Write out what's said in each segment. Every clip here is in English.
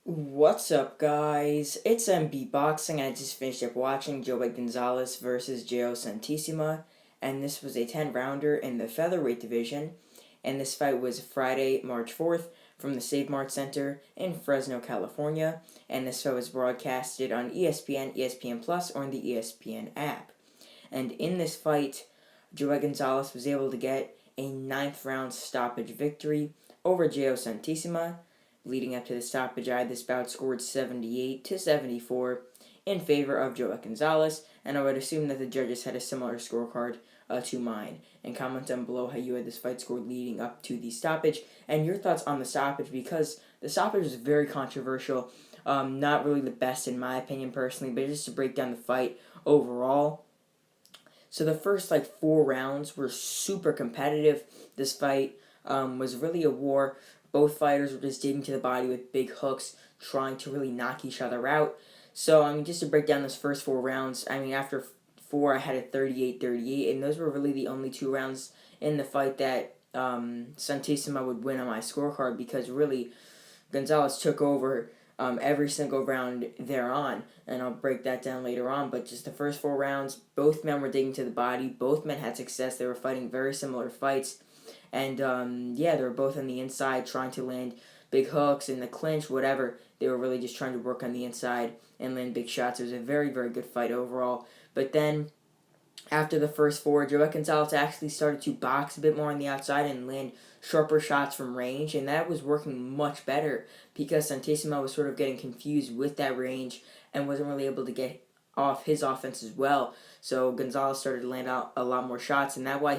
What's up, guys? It's MB Boxing. I just finished up watching Joet Gonzalez versus Jeo Santisima, and this was a 10-rounder in the featherweight division. And this fight was Friday, March 4th, from the Save Mart Center in Fresno, California. And this fight was broadcasted on ESPN, ESPN Plus, or in the ESPN app. And in this fight, Joet Gonzalez was able to get a ninth round stoppage victory over Jeo Santisima. Leading up to the stoppage, this bout scored 78-74 in favor of Joet Gonzalez, and I would assume that the judges had a similar scorecard to mine. And comment down below how you had this fight scored leading up to the stoppage, and your thoughts on the stoppage, because the stoppage was very controversial. Not really the best in my opinion personally, but just to break down the fight overall. So the first four rounds were super competitive. This fight was really a war. Both fighters were just digging to the body with big hooks, trying to really knock each other out. So, just to break down those first four rounds, after four, I had a 38-38, and those were really the only two rounds in the fight that Santisima would win on my scorecard, because really, Gonzalez took over every single round thereon, and I'll break that down later on. But just the first four rounds, both men were digging to the body. Both men had success. They were fighting very similar fights. And they were both on the inside trying to land big hooks in the clinch, whatever. They were really just trying to work on the inside and land big shots. It was a very, very good fight overall. But then, after the first four, Joet Gonzalez actually started to box a bit more on the outside and land sharper shots from range, and that was working much better because Santisima was sort of getting confused with that range and wasn't really able to get off his offense as well. So Gonzalez started to land out a lot more shots, and that's why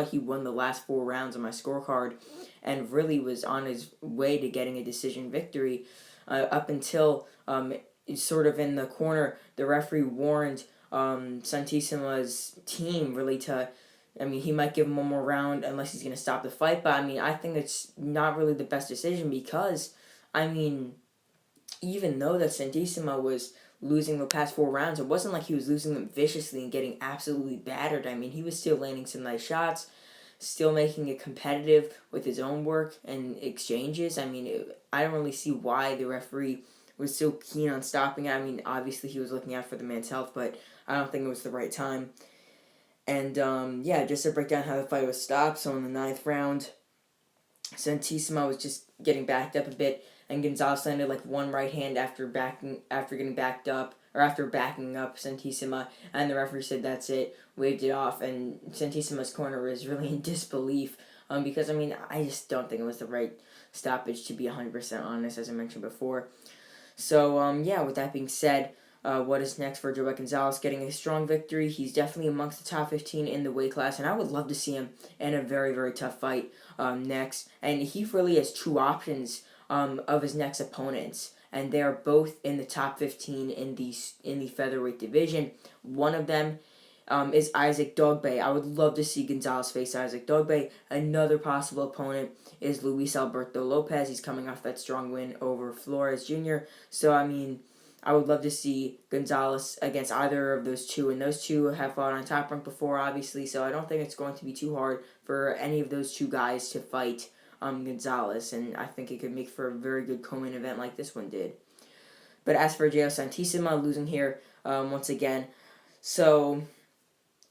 he won the last four rounds on my scorecard, and really was on his way to getting a decision victory. Up until sort of in the corner, the referee warned Santisima's team really to. He might give him one more round unless he's going to stop the fight, but I think it's not really the best decision because, even though that Santisima was losing the past four rounds, it wasn't like he was losing them viciously and getting absolutely battered. He was still landing some nice shots, still making it competitive with his own work and exchanges. I don't really see why the referee was so keen on stopping it. Obviously he was looking out for the man's health, but I don't think it was the right time. And, just to break down how the fight was stopped, so in the ninth round, Santisima was just getting backed up a bit, and Gonzalez landed one right hand after getting backed up, or after backing up Santisima, and the referee said that's it, waved it off, and Santisima's corner was really in disbelief, because I just don't think it was the right stoppage, to be 100% honest, as I mentioned before. So with that being said, what is next for Joet Gonzalez? Getting a strong victory. He's definitely amongst the top 15 in the weight class, and I would love to see him in a very, very tough fight next. And he really has two options of his next opponents, and they are both in the top 15 in the featherweight division. One of them is Isaac Dogboe. I would love to see Gonzalez face Isaac Dogboe. Another possible opponent is Luis Alberto Lopez. He's coming off that strong win over Flores Jr. So, I would love to see Gonzalez against either of those two, and those two have fought on Top Rank before, obviously, so I don't think it's going to be too hard for any of those two guys to fight Gonzalez, and I think it could make for a very good co-main event like this one did. But as for Jeo Santisima, losing here once again, so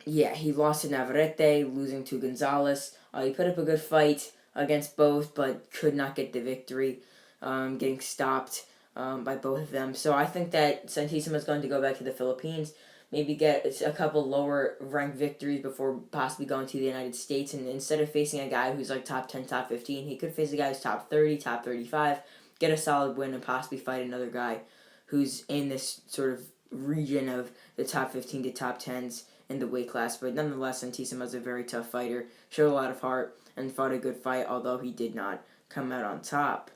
he lost to Navarrete, losing to Gonzalez. He put up a good fight against both, but could not get the victory, getting stopped by both of them. So I think that Santisima is going to go back to the Philippines, maybe get a couple lower ranked victories before possibly going to the United States. And instead of facing a guy who's top 10, top 15, he could face a guy who's top 30, top 35, get a solid win, and possibly fight another guy who's in this sort of region of the top 15 to top 10s in the weight class. But nonetheless, Santisima is a very tough fighter, showed a lot of heart, and fought a good fight, although he did not come out on top.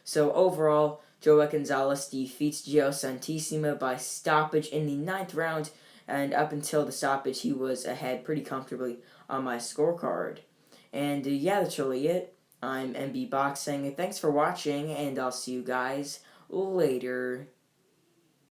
So overall, Joet Gonzalez defeats Jeo Santisima by stoppage in the ninth round, and up until the stoppage, he was ahead pretty comfortably on my scorecard. And that's really it. I'm MB Boxing. Thanks for watching, and I'll see you guys later.